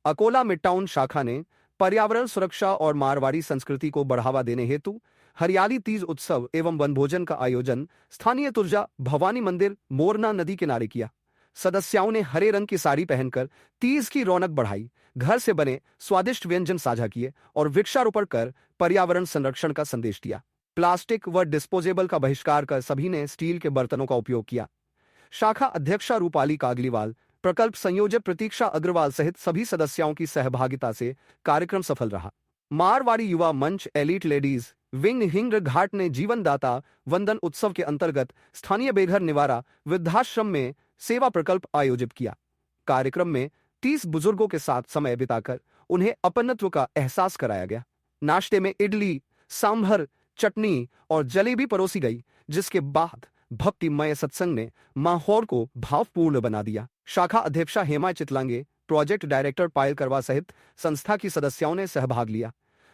Akola midtown शाखा ने पर्यावरण सुरक्षा और मारवाड़ी संस्कृति को बढ़ावा देने हेतु हरियाली तीज उत्सव एवं वनभोजन का आयोजन स्थानीय तुर्जा भवानी मंदिर मोरना नदी किनारे किया। सदस्यों ने हरे रंग की साड़ी पहनकर तीज की रौनक बढ़ाई, घर से बने स्वादिष्ट व्यंजन साझा किए और वृक्षारोपण कर पर्यावरण संरक्षण का संदेश दिया। प्लास्टिक व डिस्पोजेबल का बहिष्कार कर सभी ने स्टील के बर्तनों का उपयोग किया। शाखा अध्यक्षा रूपाली कागलीवाल, प्रकल्प संयोजक प्रतीक्षा अग्रवाल सहित सभी सदस्यों की सहभागिता से कार्यक्रम सफल रहा। मारवाड़ी युवा मंच एलीट लेडीज विंग हिंग घाट ने जीवनदाता वंदन उत्सव के अंतर्गत स्थानीय बेघर निवारा वृद्धाश्रम में सेवा प्रकल्प आयोजित किया। कार्यक्रम में 30 बुजुर्गों के साथ समय बिताकर उन्हें अपनत्व का एहसास कराया गया। नाश्ते में इडली, सांभर, चटनी और जलेबी परोसी गई, जिसके बाद भक्तिमय सत्संग ने माहौल को भावपूर्ण बना दिया। शाखा अध्यक्षा हेमा चितलांगे, प्रोजेक्ट डायरेक्टर पायल करवा सहित संस्था की सदस्यों ने सहभाग लिया।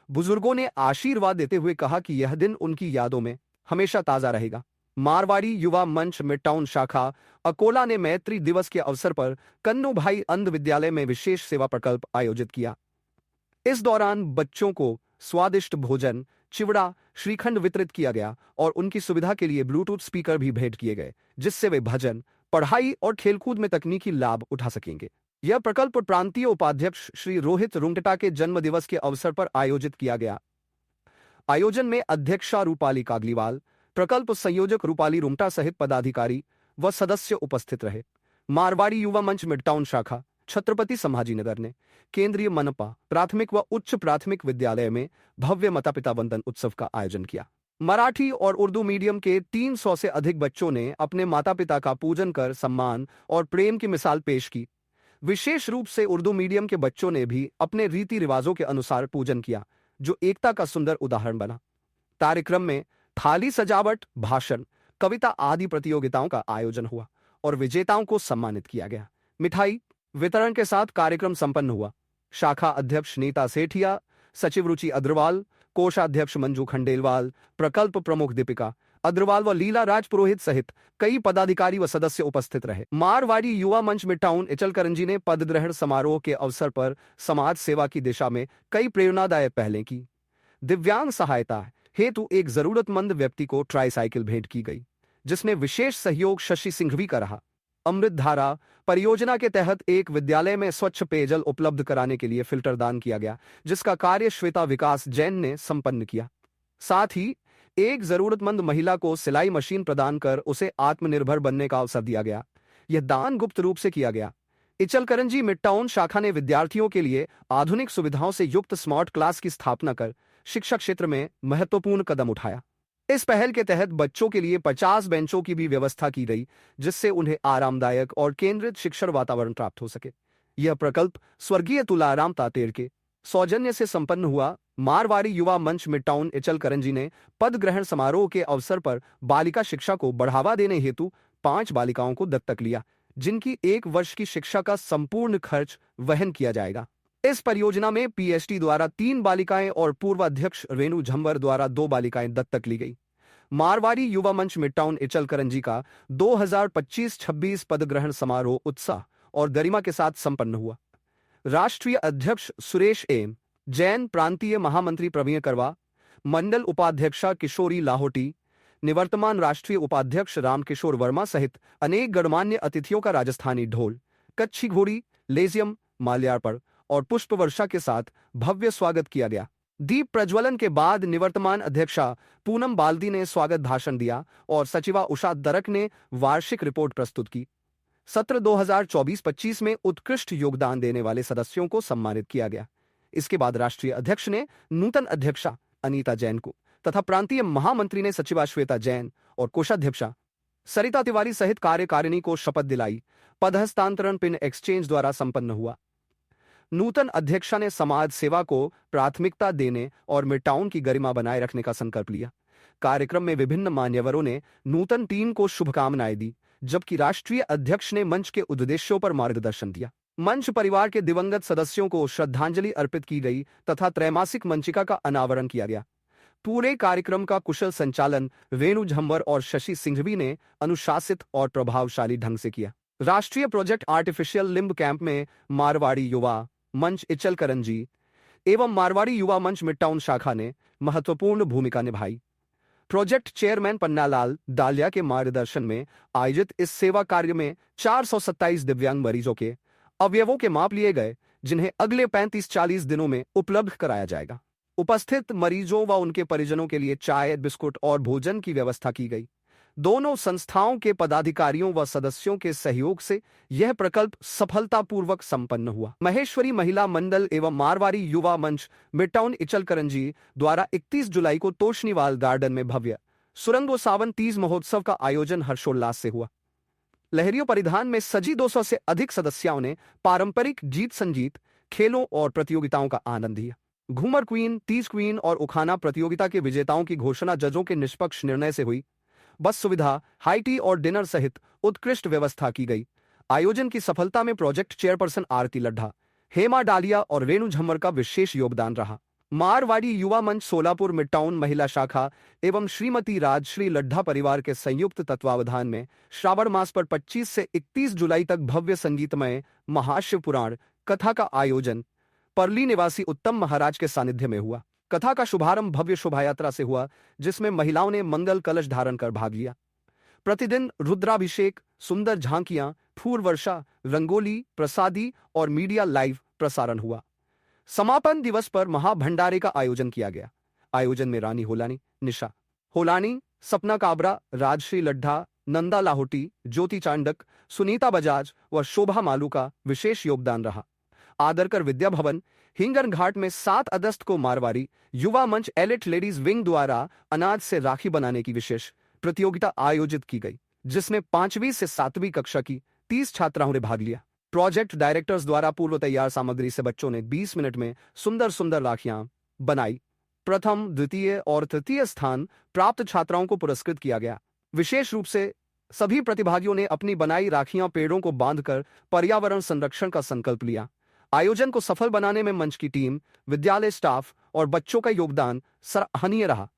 बुजुर्गों ने आशीर्वाद देते हुए कहा कि यह दिन उनकी यादों में हमेशा ताजा रहेगा। मारवाड़ी युवा मंच मिडटाउन शाखा अकोला ने मैत्री दिवस के अवसर पर कन्नूभाई अंध विद्यालय में विशेष सेवा प्रकल्प आयोजित किया। इस दौरान बच्चों को स्वादिष्ट भोजन, चिवड़ा, श्रीखंड वितरित किया गया और उनकी सुविधा के लिए ब्लूटूथ स्पीकर भी भेंट किए गए, जिससे वे भजन, पढ़ाई और खेलकूद में तकनीकी लाभ उठा सकेंगे। यह प्रकल्प प्रांतीय उपाध्यक्ष श्री रोहित रुंगटा के जन्म दिवस के अवसर पर आयोजित किया गया। आयोजन में अध्यक्षा रूपाली कागलीवाल, प्रकल्प संयोजक रूपाली रुंगटा सहित पदाधिकारी व सदस्य उपस्थित रहे। मारवाड़ी युवा मंच मिडटाउन शाखा छत्रपति संभाजीनगर ने केंद्रीय मनपा प्राथमिक व उच्च प्राथमिक विद्यालय में भव्य माता पिता वंदन उत्सव का आयोजन किया। मराठी और उर्दू मीडियम के 300 से अधिक बच्चों ने अपने माता पिता का पूजन कर सम्मान और प्रेम की मिसाल पेश की। विशेष रूप से उर्दू मीडियम के बच्चों ने भी अपने रीति रिवाजों के अनुसार पूजन किया, जो एकता का सुंदर उदाहरण बना। कार्यक्रम में थाली सजावट, भाषण, कविता आदि प्रतियोगिताओं का आयोजन हुआ और विजेताओं को सम्मानित किया गया। मिठाई वितरण के साथ कार्यक्रम संपन्न हुआ। शाखा अध्यक्ष नीता सेठिया, सचिव रुचि अग्रवाल, कोषाध्यक्ष मंजू खंडेलवाल, प्रकल्प प्रमुख दीपिका अग्रवाल व लीला राज पुरोहित सहित कई पदाधिकारी व सदस्य उपस्थित रहे। मारवाड़ी युवा मंच मिडटाउन इचलकरंजी ने पद ग्रहण समारोह के अवसर पर समाज सेवा की दिशा में कई प्रेरणादायक पहलें की। दिव्यांग सहायता हेतु एक जरूरतमंद व्यक्ति को ट्राईसाइकिल भेंट की गई, जिसमें विशेष सहयोग शशि सिंघवी का रहा। अमृत धारा परियोजना के तहत एक विद्यालय में स्वच्छ पेयजल उपलब्ध कराने के लिए फिल्टर दान किया गया, जिसका कार्य श्वेता विकास जैन ने संपन्न किया। साथ ही एक जरूरतमंद महिला को सिलाई मशीन प्रदान कर उसे आत्मनिर्भर बनने का अवसर दिया गया। यह दान गुप्त रूप से किया गया। इचलकरंजी मिडटाउन शाखा ने विद्यार्थियों के लिए आधुनिक सुविधाओं से युक्त स्मार्ट क्लास की स्थापना कर शिक्षा क्षेत्र में महत्वपूर्ण कदम उठाया। इस पहल के तहत बच्चों के लिए 50 बेंचों की भी व्यवस्था की गई, जिससे उन्हें आरामदायक और केंद्रित शिक्षण वातावरण प्राप्त हो सके। यह प्रकल्प स्वर्गीय तुलाराम तातेड़ के सौजन्य से संपन्न हुआ। मारवाड़ी युवा मंच मिडटाउन इचलकरंजी ने पद ग्रहण समारोह के अवसर पर बालिका शिक्षा को बढ़ावा देने हेतु 5 बालिकाओं को दत्तक लिया, जिनकी 1 वर्ष की शिक्षा का संपूर्ण खर्च वहन किया जाएगा। इस परियोजना में पीएचडी द्वारा 3 बालिकाएं और पूर्वाध्यक्ष रेणु झंवर द्वारा 2 बालिकाएं दत्तक ली गई। मारवाड़ी युवा मंच मिडटाउन इचलकरंजी का 2025-26 पद ग्रहण समारोह उत्साह और गरिमा के साथ संपन्न हुआ। राष्ट्रीय अध्यक्ष सुरेश एम जैन, प्रांतीय महामंत्री प्रवीण करवा, मंडल उपाध्यक्षा किशोरी लाहोटी, निवर्तमान राष्ट्रीय उपाध्यक्ष रामकिशोर वर्मा सहित अनेक गणमान्य अतिथियों का राजस्थानी ढोल, कच्छी घोड़ी, लेजियम, माल्यार्पण और पुष्प वर्षा के साथ भव्य स्वागत किया गया। दीप प्रज्वलन के बाद निवर्तमान अध्यक्षा पूनम बाल्दी ने स्वागत भाषण दिया और सचिवा उषा दरक ने वार्षिक रिपोर्ट प्रस्तुत की। सत्र 2024-25 में उत्कृष्ट योगदान देने वाले सदस्यों को सम्मानित किया गया। इसके बाद राष्ट्रीय अध्यक्ष ने नूतन अध्यक्षा अनीता जैन को तथा प्रांतीय महामंत्री ने सचिवा श्वेता जैन और कोषाध्यक्षा सरिता तिवारी सहित कार्यकारिणी को शपथ दिलाई। पद हस्तांतरण पिन एक्सचेंज द्वारा संपन्न हुआ। नूतन अध्यक्षा ने समाज सेवा को प्राथमिकता देने और मिडटाउन की गरिमा बनाए रखने का संकल्प लिया। कार्यक्रम में विभिन्न मान्यवरों ने नूतन टीम को शुभकामनाएं दी, जबकि राष्ट्रीय अध्यक्ष ने मंच के उद्देश्यों पर मार्गदर्शन दिया। मंच परिवार के दिवंगत सदस्यों को श्रद्धांजलि अर्पित की गई तथा त्रैमासिक मंचिका का अनावरण किया गया। पूरे कार्यक्रम का कुशल संचालन रेणु झंवर और शशि सिंघवी ने अनुशासित और प्रभावशाली ढंग से किया। राष्ट्रीय प्रोजेक्ट आर्टिफिशियल लिम्ब कैंप में मारवाड़ी युवा मंच इचल करंजी एवं मारवाड़ी युवा मंच मिट्टाउन शाखा ने महत्वपूर्ण भूमिका निभाई। प्रोजेक्ट चेयरमैन पन्नालाल डालिया के मार्गदर्शन में आयोजित इस सेवा कार्य में 427 दिव्यांग मरीजों के अवयवों के माप लिए गए, जिन्हें अगले 35-40 दिनों में उपलब्ध कराया जाएगा। उपस्थित मरीजों व उनके परिजनों के लिए चाय, बिस्कुट और भोजन की व्यवस्था की गई। दोनों संस्थाओं के पदाधिकारियों व सदस्यों के सहयोग से यह प्रकल्प सफलतापूर्वक संपन्न हुआ। महेश्वरी महिला मंडल एवं मारवाड़ी युवा मंच मिट्टाउन इचल करंजी द्वारा 31 जुलाई को तोशनीवाल गार्डन में भव्य सुरंगो सावन तीज महोत्सव का आयोजन हर्षोल्लास से हुआ। लहरियों परिधान में सजी 200 से अधिक सदस्यों ने पारंपरिक गीत संगीत, खेलों और प्रतियोगिताओं का आनंद लिया। घूमर क्वीन, तीज क्वीन और उखाना प्रतियोगिता के विजेताओं की घोषणा जजों के निष्पक्ष निर्णय से हुई। बस सुविधा, हाई टी और डिनर सहित उत्कृष्ट व्यवस्था की गई। आयोजन की सफलता में प्रोजेक्ट चेयरपर्सन आरती लड्ढा, हेमा डालिया और रेणु झम्मर का विशेष योगदान रहा। मारवाड़ी युवा मंच सोलापुर मिट्टाउन महिला शाखा एवं श्रीमती राजश्री लड्ढा परिवार के संयुक्त तत्वावधान में श्रावण मास पर 25 से 31 जुलाई तक भव्य संगीतमय महाशिव पुराण कथा का आयोजन परली निवासी उत्तम महाराज के सानिध्य में हुआ। कथा का शुभारंभ भव्य शोभायात्रा से हुआ, जिसमें महिलाओं ने मंगल कलश धारण कर भाग लिया। प्रतिदिन रुद्राभिषेक, सुंदर झांकियां, फूल वर्षा, रंगोली, प्रसादी और मीडिया लाइव प्रसारण हुआ। समापन दिवस पर महाभंडारे का आयोजन किया गया। आयोजन में रानी होलानी, निशा होलानी, सपना काबरा, राजश्री लड्ढा, नंदा लाहोटी, ज्योति चांडक, सुनीता बजाज व शोभा मालू का विशेष योगदान रहा। आदरकर विद्या भवन हिंगन घाट में 7 अगस्त को मारवाड़ी युवा मंच एलिट लेडीज विंग द्वारा अनाज से राखी बनाने की विशेष प्रतियोगिता आयोजित की गई, जिसमें 5वीं से 7वीं कक्षा की 30 छात्राओं ने भाग लिया। प्रोजेक्ट डायरेक्टर्स द्वारा पूर्व तैयार सामग्री से बच्चों ने 20 मिनट में सुंदर सुंदर राखियां बनाई। प्रथम, द्वितीय और तृतीय स्थान प्राप्त छात्राओं को पुरस्कृत किया गया। विशेष रूप से सभी प्रतिभागियों ने अपनी बनाई राखियां पेड़ों को बांधकर पर्यावरण संरक्षण का संकल्प लिया। आयोजन को सफल बनाने में मंच की टीम, विद्यालय स्टाफ और बच्चों का योगदान सराहनीय रहा।